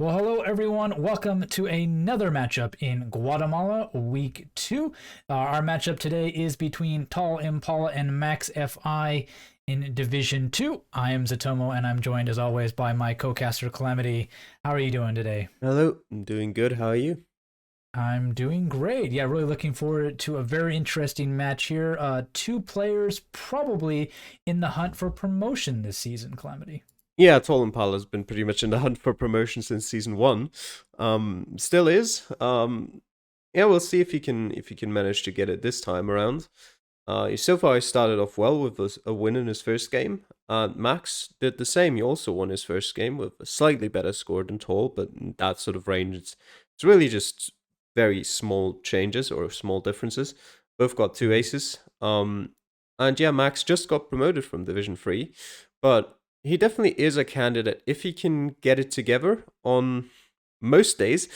Well, hello everyone. Welcome to another matchup in Guatemala, week 2. Our matchup today is between Tall Impala and Max FI in Division 2. I am Zatomo, and I'm joined as always by my co-caster Calamity. How are you doing today? Hello, I'm doing good. How are you? I'm doing great. Yeah, really looking forward to a very interesting match here. Two players probably in the hunt for promotion this season, Calamity. Yeah, TallImpala's been pretty much in the hunt for promotion since season one. Still is. Yeah, we'll see if he can manage to get it this time around. So far, he started off well with a win in his first game. Max did the same. He also won his first game with a slightly better score than Tall, but in that sort of range, it's really just very small changes or small differences. Both got two aces. And yeah, Max just got promoted from Division 3, but he definitely is a candidate if he can get it together on most days.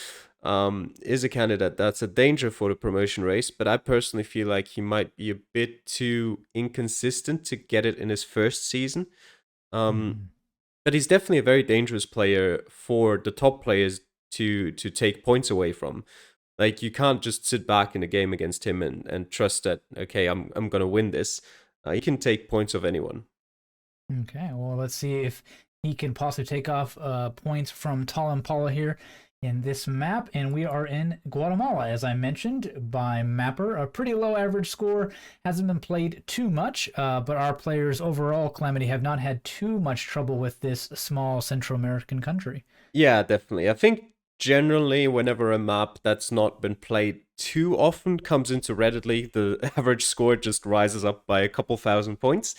Is a candidate that's a danger for the promotion race, but I personally feel like he might be a bit too inconsistent to get it in his first season. Um, Mhm. but he's definitely a very dangerous player for the top players to take points away from. Like you can't just sit back in a game against him and trust that okay, I'm gonna win this. He can take points of anyone. Okay, well, let's see if he can possibly take off points from Tall Impala here in this map. And we are in Guatemala, as I mentioned, by Mapper. A pretty low average score, hasn't been played too much, but our players overall, Calamity, have not had too much trouble with this small Central American country. Yeah, definitely. I think generally, whenever a map that's not been played too often comes into Reddit League, the average score just rises up by a couple thousand points.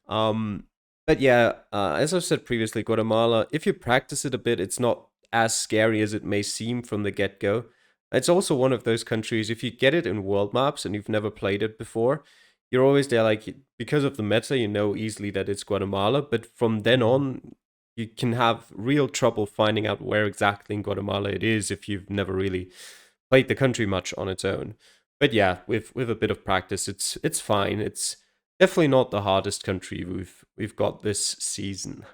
Um, but yeah, as I've said previously, Guatemala, if you practice it a bit, it's not as scary as it may seem from the get go. It's also one of those countries, if you get it in world maps and you've never played it before, you're always there, like, because of the meta, you know easily that it's Guatemala. But from then Mhm. on, you can have real trouble finding out where exactly in Guatemala it is if you've never really played the country much on its own. But yeah, with a bit of practice, it's fine. It's definitely not the hardest country we've got this season.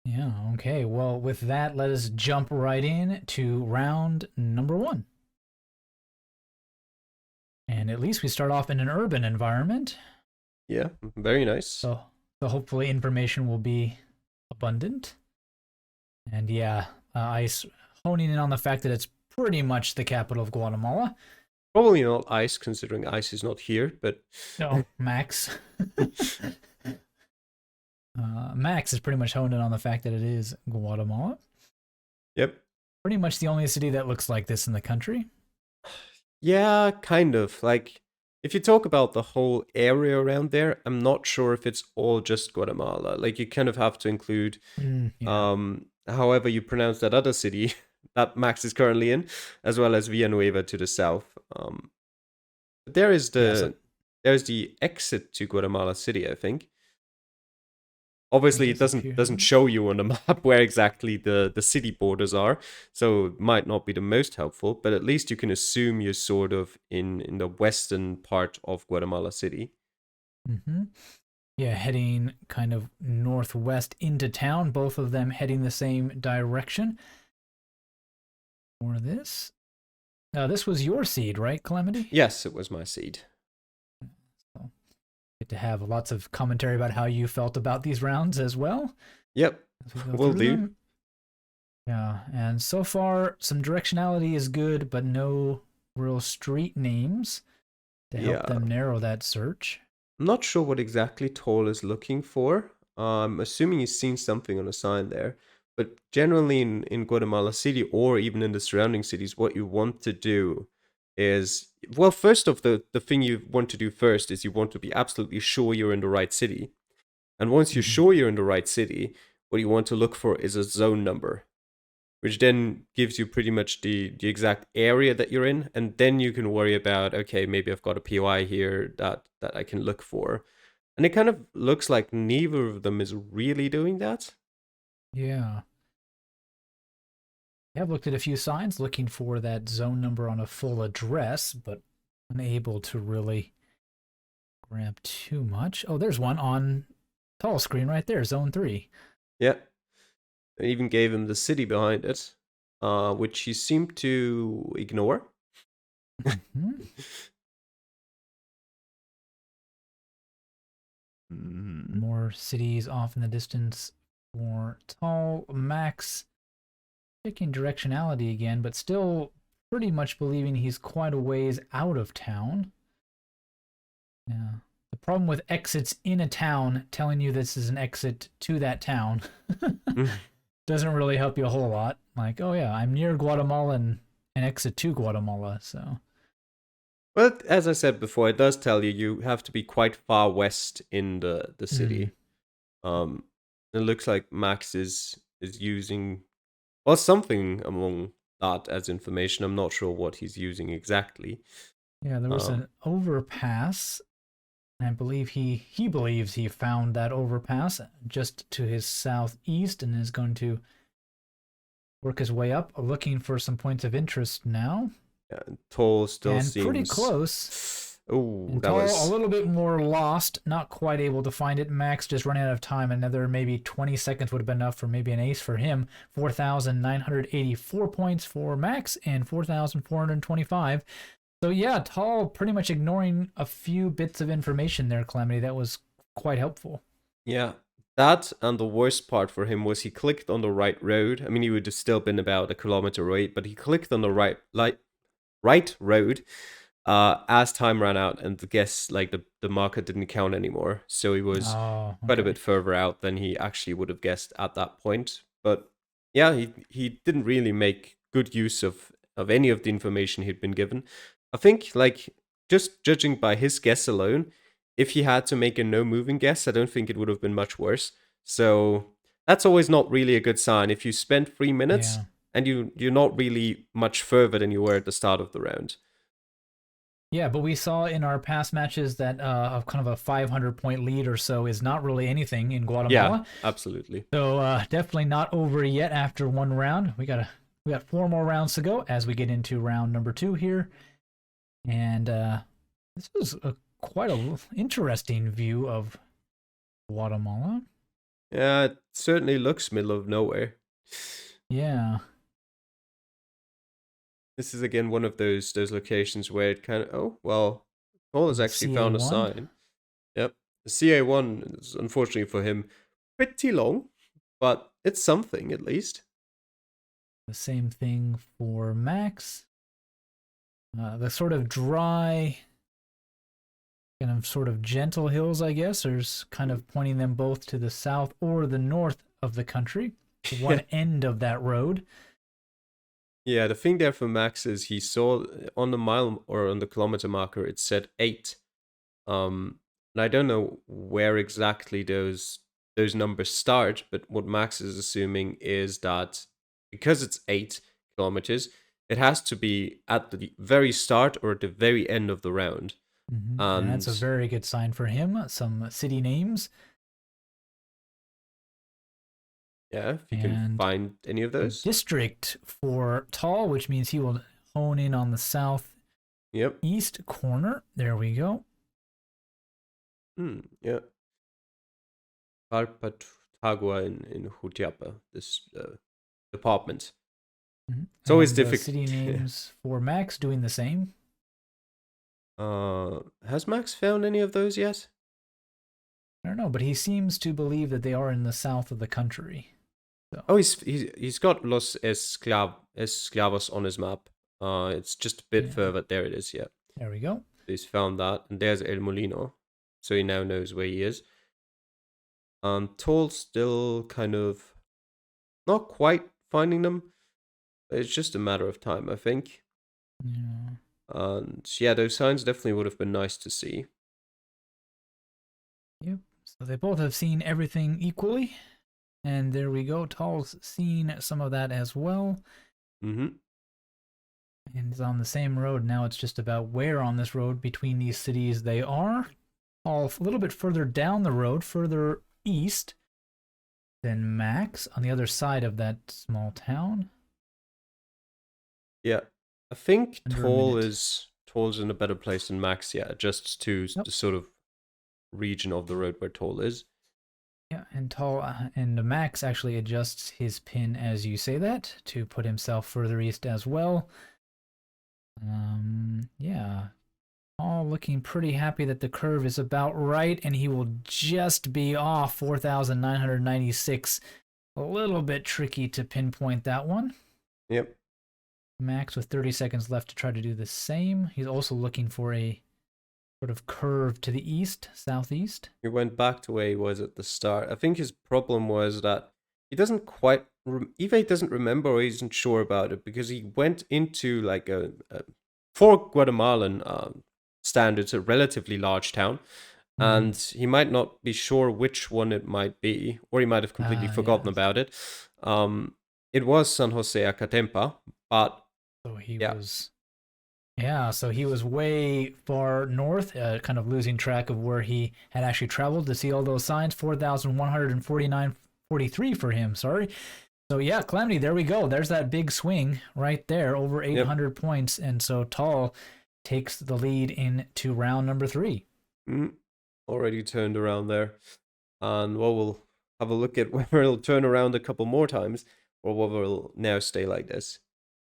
Yeah, okay. Well, with that, let us jump right in to round number 1. And at least we start off in an urban environment. Yeah, very nice. So, so hopefully information will be abundant. And yeah, ICE honing in on the fact that it's pretty much the capital of Guatemala. Probably not Ice, considering Ice is not here, but No, Max. Max is pretty much honed in on the fact that it is Guatemala. yep. Pretty much the only city that looks like this in the country. Yeah, kind of. Like, if you talk about the whole area around there, I'm not sure if it's all just Guatemala. Like, you kind of have to include, Yeah. however you pronounce that other city that Max is currently in, as well as Villanueva to the south. But Yeah. So there's the exit to Guatemala City, I think. it Obviously, it does appear. doesn't show you on the map where exactly the city borders are, so it might not be the most helpful. But at least you can assume you're sort of in the western part of Guatemala City. Mm-hmm. Yeah, heading kind of northwest into town, both of them heading the same direction. For this. This was your seed, right, Calamity? Yes, it was my seed. So get to have lots of commentary about how you felt about these rounds as well Yep, as we go will through do. them. Yeah, and so far some directionality is good, but no real street names to help Yeah, them narrow that search. I'm not sure what exactly Toll is looking for. I'm assuming he's seen something on a sign there. But generally in Guatemala City or even in the surrounding cities, what you want to do is, well, first of the thing you want to do first is you want to be absolutely sure you're in the right city. And once you're Mhm. sure you're in the right city, what you want to look for is a zone number, which then gives you pretty much the exact area that you're in, and then you can worry about, okay, maybe I've got a POI here that I can look for. And it kind of looks like neither of them is really doing that. Yeah. I've looked at a few signs looking for that zone number on a full address, but unable to really grab too much. Oh, there's one on tall screen right there, zone 3. Yeah. They even gave him the city behind it, which he seemed to ignore. Mhm. More cities off in the distance for Tall. Max checking directionality again, but still pretty much believing he's quite a ways out of town. Yeah. The problem with exits in a town telling you this is an exit to that town doesn't really help you a whole lot. Like, oh yeah, I'm near Guatemala and an exit to Guatemala, so. Well, as I said before, it does tell you you have to be quite far west in the city. It looks like Max is using something among that as information. I'm not sure what he's using exactly. Yeah, there was an overpass. I believe he believes he found that overpass just to his southeast and is going to work his way up, looking for some points of interest now. Yeah, Toll still and seems pretty close. Oh, And that Tall was a little bit more lost, not quite able to find it. Max just running out of time. Another maybe 20 seconds would have been enough for maybe an ace for him. 4,984 points for Max and 4,425. So yeah, Tall pretty much ignoring a few bits of information there, Calamity. That was quite helpful. Yeah. That, and the worst part for him was he clicked on the right road. I mean, he would have still been about a kilometer away, but he clicked on the right road as time ran out, and the marker didn't count anymore. So he was quite a bit further out than he actually would have guessed at that point. But yeah, he didn't really make good use of any of the information he'd been given. I think, like, just judging by his guess alone, if he had to make a no moving guess, I don't think it would have been much worse. So that's always not really a good sign. If you spend 3 minutes and you're not really much further than you were at the start of the round. Yeah, but we saw in our past matches that kind of a 500-point lead or so is not really anything in Guatemala. Yeah, absolutely. So definitely not over yet after one round. We got 4 more rounds to go as we get into round number 2 here. And this was quite a interesting view of Guatemala. Yeah, it certainly looks middle of nowhere. Yeah. This is again one of those locations where it kind of Paul has actually found a sign. Yep, the CA1 is unfortunately for him pretty long, but it's something at least. The same thing for Max. The sort of dry, kind of sort of gentle hills, I guess, are kind of pointing them both to the south or the north of the country, to one end of that road. Yeah, the thing there for Max is he saw on the mile or on the kilometer marker it said 8. And I don't know where exactly those numbers start, but what Max is assuming is that because it's 8 kilometers, it has to be at the very start or at the very end of the round. And that's a very good sign for him. Some city names. Yeah, if you can find any of those. District for Tall, which means he will hone in on the south east corner. There we go. Yeah. Carpatagua in Jutiapa, this department. It's always difficult. City names for Max doing the same. Has Max found any of those yet? I don't know, but he seems to believe that they are in the south of the country. So. Oh, he's got Los Esclavos on his map. It's just a bit further. There it is. Yeah. There we go. He's found that, and there's El Molino, so he now knows where he is. Toll's still kind of not quite finding them. It's just a matter of time, I think. Yeah. And yeah, those signs definitely would have been nice to see. Yep. So they both have seen everything equally. And there we go. Tall's seen some of that as well. Mm-hmm. And it's on the same road. Now it's just about where on this road between these cities they are. All a little bit further down the road, further east than Max, on the other side of that small town. Yeah. I think Toll's in a better place than Max, just to the sort of region of the road where Toll is. Yeah, and and Max actually adjusts his pin as you say that to put himself further east as well. Yeah, all looking pretty happy that the curve is about right, and he will just be off 4,996. A little bit tricky to pinpoint that one. Yep. Max with 30 seconds left to try to do the same. He's also looking for a sort of curve to the east, southeast. He went back to where he was at the start. I think his problem was that he doesn't quite, either he doesn't remember or he isn't sure about it, because he went into like for Guatemalan standards, a relatively large town. And he might not be sure which one it might be, or he might have completely forgotten about it. It was San Jose Acatempa, but so he was way far north, kind of losing track of where he had actually traveled to see all those signs. 4,149.43 for him, sorry. So yeah, Calamity, there we go. There's that big swing right there, over 800 points. And so Tall takes the lead into round number 3. Already turned around there. And well, we'll have a look at whether it'll turn around a couple more times or whether it'll now stay like this.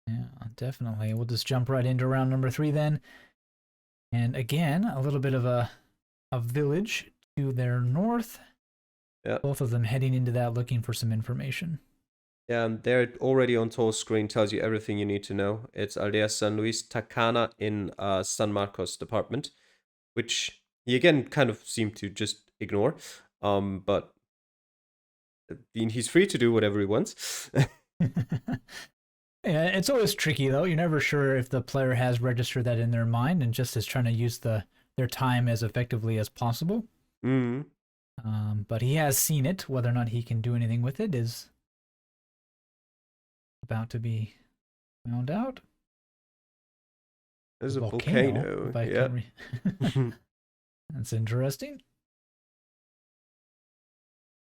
Yeah, definitely. We'll just jump right into round number 3 then. And again, a little bit of a village to their north. Yeah. Both of them heading into that looking for some information. Yeah, and there already on Tall's screen tells you everything you need to know. It's Aldea San Luis Tacana in San Marcos department, which he again kind of seemed to just ignore. But he's free to do whatever he wants. Yeah, it's always tricky though. You're never sure if the player has registered that in their mind and just is trying to use their time as effectively as possible. But he has seen it. Whether or not he can do anything with it is about to be found out. There's a volcano. Yeah. That's interesting.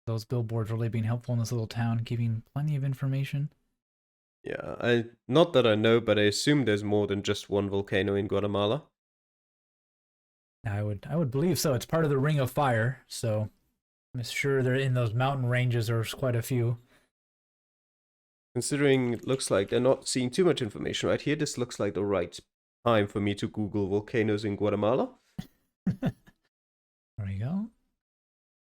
Those billboards really being helpful in this little town, giving plenty of information. Yeah, not that I know, but I assume there's more than just one volcano in Guatemala. I would believe so. It's part of the Ring of Fire, so I'm sure they're in those mountain ranges. There's quite a few. Considering it looks like they're not seeing too much information right here, this looks like the right time for me to Google volcanoes in Guatemala. There you go.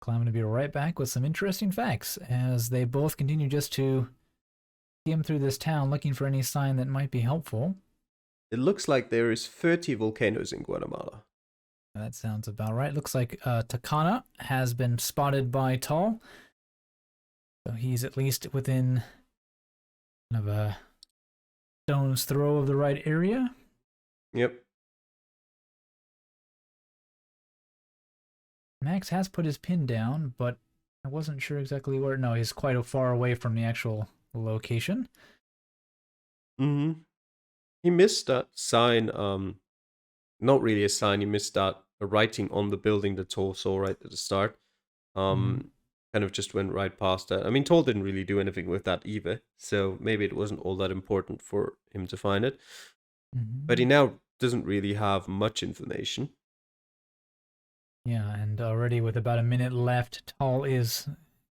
I'm going to be right back with some interesting facts as they both continue just to skim through this town looking for any sign that might be helpful. It looks like there is 30 volcanoes in Guatemala. That sounds about right. Looks like Tacana has been spotted by Tall. So he's at least within kind of a stone's throw of the right area. Yep. Max has put his pin down, but I wasn't sure exactly where. No, he's quite far away from the actual location. He missed that sign. Not really a sign. He missed that writing on the building that Tall saw right at the start. Kind of just went right past that. I mean, Tall didn't really do anything with that either, so maybe it wasn't all that important for him to find it. But he now doesn't really have much information. Yeah, and already with about a minute left, Tall is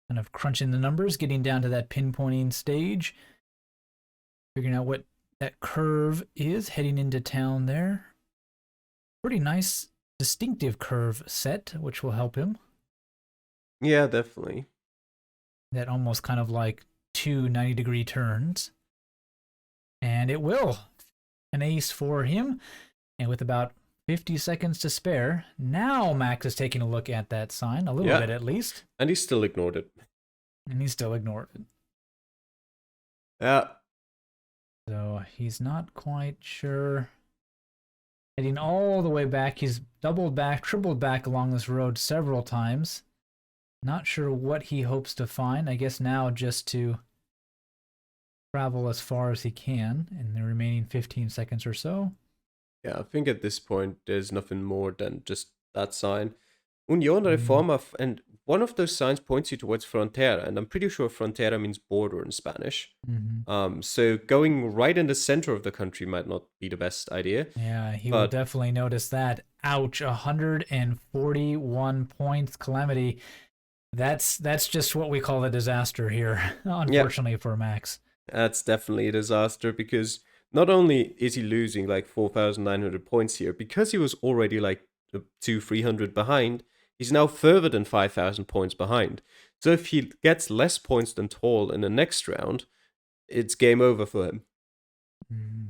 kind of crunching the numbers, getting down to that pinpointing stage, figuring out what that curve is heading into town there. Pretty nice, distinctive curve set, which will help him. Yeah, definitely. That almost kind of like 2 90-degree turns. And it will. An ace for him. And with about 50 seconds to spare, now Max is taking a look at that sign, a little bit at least. And he still ignored it. Yeah. So he's not quite sure. Heading all the way back. He's doubled back, tripled back along this road several times. Not sure what he hopes to find. I guess now just to travel as far as he can in the remaining 15 seconds or so. Yeah, I think at this point there's nothing more than just that sign. Unión Reforma, and one of those signs points you towards Frontera, and I'm pretty sure Frontera means border in Spanish. So going right in the center of the country might not be the best idea. Yeah, he will definitely notice that. Ouch, 141 points, Calamity. That's just what we call a disaster here, Yeah, unfortunately for Max. that's definitely a disaster because not only is he losing like 4,900 points here, because he was already like 300 behind, he's now further than 5,000 points behind. So if he gets less points than Tall in the next round, it's game over for him. Mm.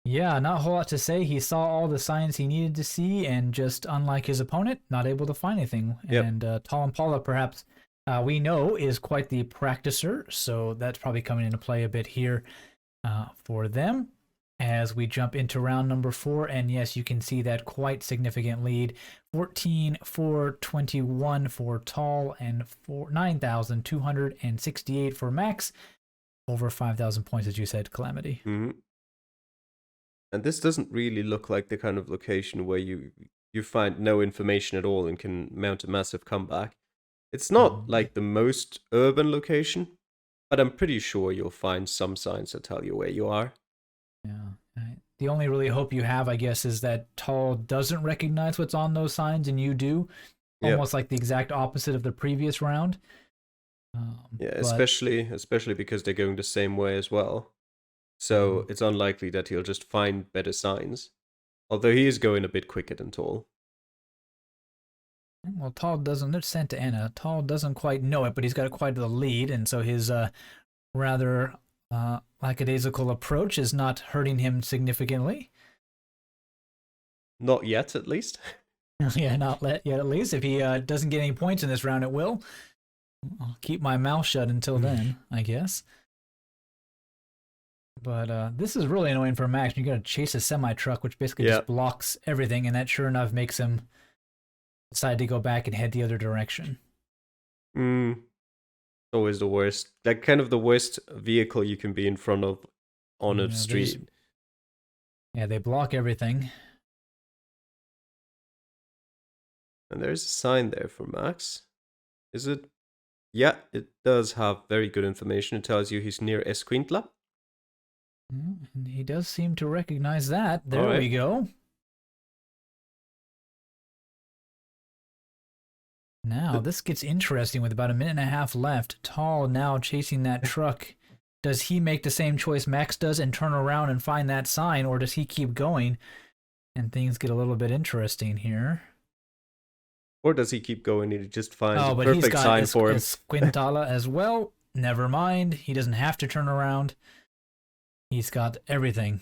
Yeah, not a whole lot to say. He saw all the signs he needed to see, and just unlike his opponent, not able to find anything. Yep. And TallImpala, perhaps we know, is quite the practicer, so that's probably coming into play a bit here for them as we jump into round number 4. And yes, you can see that quite significant lead, 14,421 for Tall and 9,268 for Max. Over 5,000 points, as you said, Calamity. Mm-hmm. And this doesn't really look like the kind of location where you find no information at all and can mount a massive comeback. It's not like the most urban location, but I'm pretty sure you'll find some signs that tell you where you are. Yeah. The only really hope you have, I guess, is that Tall doesn't recognize what's on those signs and you do. Yep. Almost like the exact opposite of the previous round. Yeah, especially because they're going the same way as well. So it's unlikely that he'll just find better signs. Although he is going a bit quicker than Tall. Well, Tall doesn't. It's Santa Ana. Tall doesn't quite know it, but he's got quite the lead, and so his rather lackadaisical approach is not hurting him significantly. Not yet, at least. Yeah, not yet at least. If he doesn't get any points in this round, it will. I'll keep my mouth shut until then, I guess. But this is really annoying for Max. You got to chase a semi-truck, which basically just blocks everything, and that sure enough makes him decide to go back and head the other direction. Always the worst. Like, kind of the worst vehicle you can be in front of on a street. Yeah, they block everything. And there's a sign there for Max. Is it? Yeah, it does have very good information. It tells you he's near Escuintla. And he does seem to recognize that. There we go. Now, this gets interesting with about a minute and a half left. Tall now chasing that truck. Does he make the same choice Max does and turn around and find that sign, or does he keep going? And things get a little bit interesting here. Or does he keep going and he just finds a perfect sign for him? Escuintla as well. Never mind. He doesn't have to turn around. He's got everything.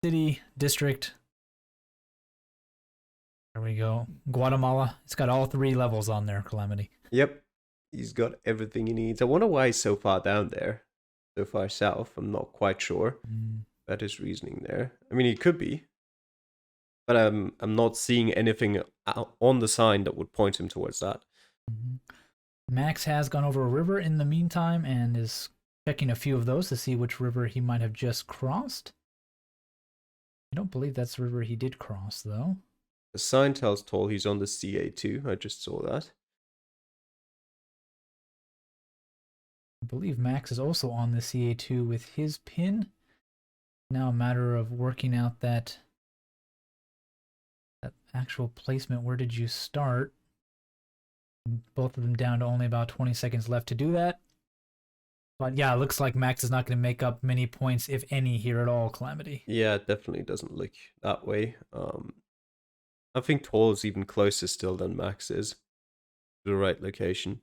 City, district. There we go. Guatemala. It's got all 3 levels on there, Calamity. Yep. He's got everything he needs. I wonder why he's so far down there. So far south. I'm not quite sure. That is reasoning there. I mean, he could be. But I'm not seeing anything on the sign that would point him towards that. Max has gone over a river in the meantime and is checking a few of those to see which river he might have just crossed. I don't believe that's the river he did cross, though. The sign tells Tall he's on the CA2. I just saw that. I believe Max is also on the CA2 with his pin. Now a matter of working out that actual placement. Where did you start? Both of them down to only about 20 seconds left to do that. But yeah, it looks like Max is not going to make up many points, if any, here at all, Calamity. Yeah, it definitely doesn't look that way. I think Tall is even closer still than Max is to the right location.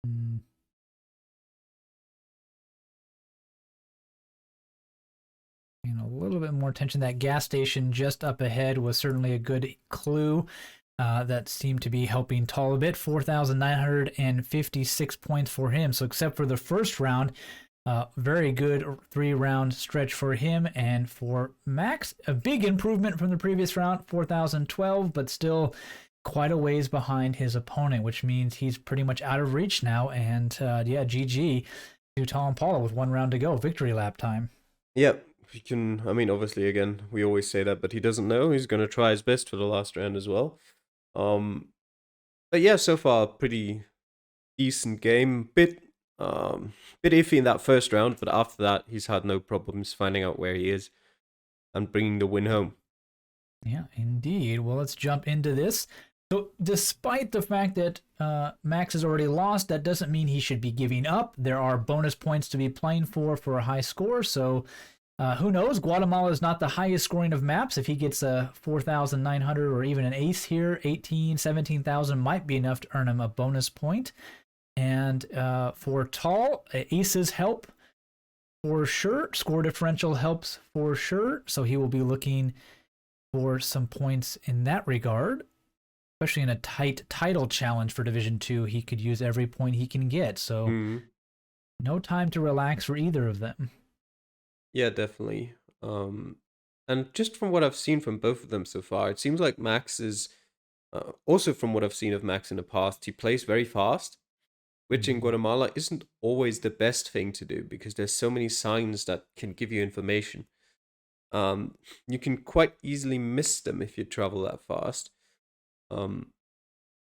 And a little bit more attention. That gas station just up ahead was certainly a good clue. That seemed to be helping Tall a bit. 4,956 points for him. So except for the first round, very good 3-round stretch for him. And for Max, a big improvement from the previous round, 4,012, but still quite a ways behind his opponent, which means he's pretty much out of reach now. And yeah, GG to TallImpala with 1 round to go. Victory lap time. Yep. He can, I mean, obviously, again, we always say that, but he doesn't know. He's going to try his best for the last round as well. But yeah, so far, pretty decent game. Bit iffy in that first round, but after that, he's had no problems finding out where he is and bringing the win home. Yeah, indeed. Well, let's jump into this. So, despite the fact that Max has already lost, that doesn't mean he should be giving up. There are bonus points to be playing for a high score. So, who knows? Guatemala is not the highest scoring of maps. If he gets a 4,900 or even an ace here, 18, 17,000 might be enough to earn him a bonus point. And for Tall, aces help for sure. Score differential helps for sure. So he will be looking for some points in that regard. Especially in a tight title challenge for Division 2, he could use every point he can get. So no time to relax for either of them. Yeah, definitely. And just from what I've seen from both of them so far, it seems like Max is also from what I've seen of Max in the past, he plays very fast, which in Guatemala isn't always the best thing to do because there's so many signs that can give you information. You can quite easily miss them if you travel that fast.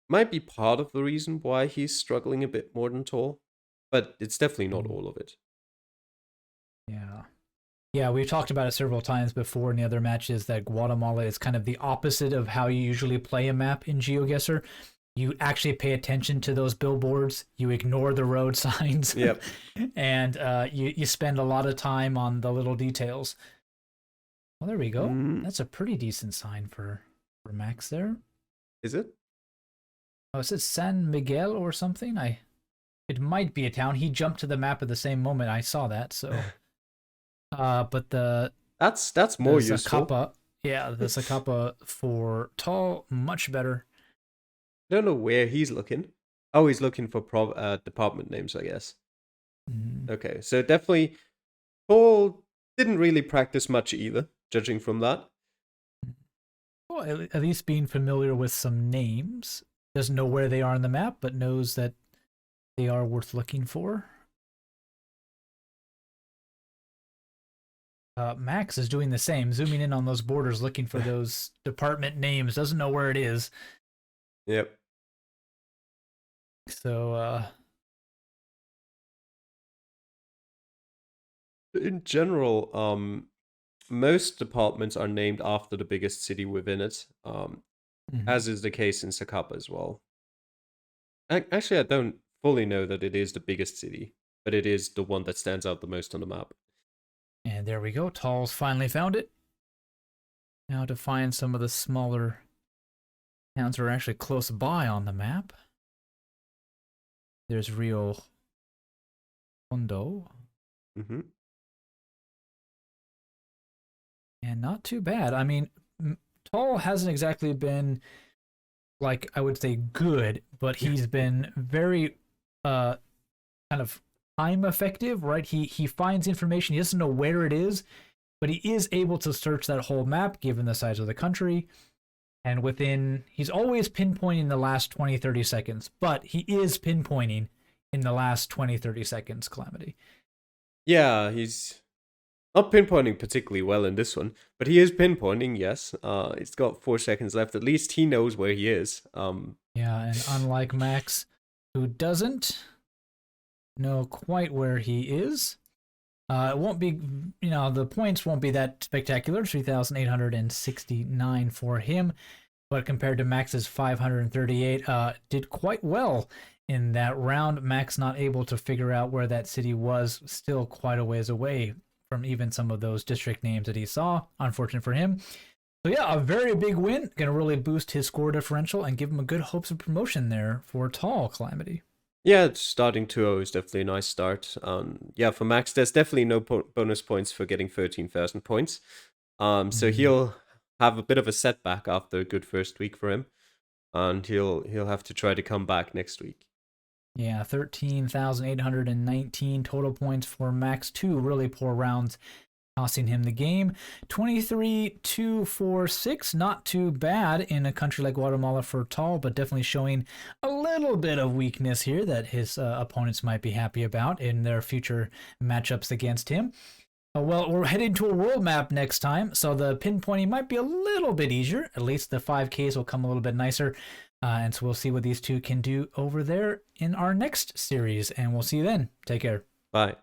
Might be part of the reason why he's struggling a bit more than Tall, but it's definitely not all of it. Yeah, we've talked about it several times before in the other matches that Guatemala is kind of the opposite of how you usually play a map in GeoGuessr. You actually pay attention to those billboards. You ignore the road signs. Yep. And you spend a lot of time on the little details. Well, there we go. That's a pretty decent sign for Max there. Is it? Oh, it says San Miguel or something. It might be a town. He jumped to the map at the same moment I saw that. So, but that's more useful. Zacapa, yeah, the Zacapa for Tall, much better. I don't know where he's looking. Oh, he's looking for department names, I guess. Okay, so definitely, Tall didn't really practice much either, judging from that. Well, at least being familiar with some names. Doesn't know where they are on the map, but knows that they are worth looking for. Max is doing the same, zooming in on those borders, looking for those department names. Doesn't know where it is. Yep. So, in general, most departments are named after the biggest city within it, as is the case in Zacapa as well. Actually, I don't fully know that it is the biggest city, but it is the one that stands out the most on the map. And there we go. Tall's finally found it. Now to find some of the smaller towns that are actually close by on the map. There's Rio Hondo. And not too bad. I mean, Tall hasn't exactly been, like, I would say good, but he's been very kind of time effective, right? He finds information. He doesn't know where it is, but he is able to search that whole map given the size of the country. And he's always pinpointing the last 20, 30 seconds, but he is pinpointing in the last 20, 30 seconds, Calamity. Yeah, he's not pinpointing particularly well in this one, but he is pinpointing, yes. He's got 4 seconds left. At least he knows where he is. Yeah, and unlike Max, who doesn't know quite where he is, it won't be, the points won't be that spectacular, 3,869 for him, but compared to Max's 538, did quite well in that round. Max not able to figure out where that city was, still quite a ways away from even some of those district names that he saw. Unfortunate for him. So yeah, a very big win. Going to really boost his score differential and give him a good hopes of promotion there for Tall, Calamity. Yeah, starting 2-0 is definitely a nice start. Yeah, for Max, there's definitely no bonus points for getting 13,000 points. So he'll have a bit of a setback after a good first week for him, and he'll have to try to come back next week. Yeah, 13,819 total points for Max. 2 really poor rounds costing him the game. 23-2-4-6, not too bad in a country like Guatemala for Tall, but definitely showing a little bit of weakness here that his opponents might be happy about in their future matchups against him. Well, we're heading to a world map next time, so the pinpointing might be a little bit easier. At least the 5Ks will come a little bit nicer. And so we'll see what these two can do over there in our next series, and we'll see you then. Take care. Bye.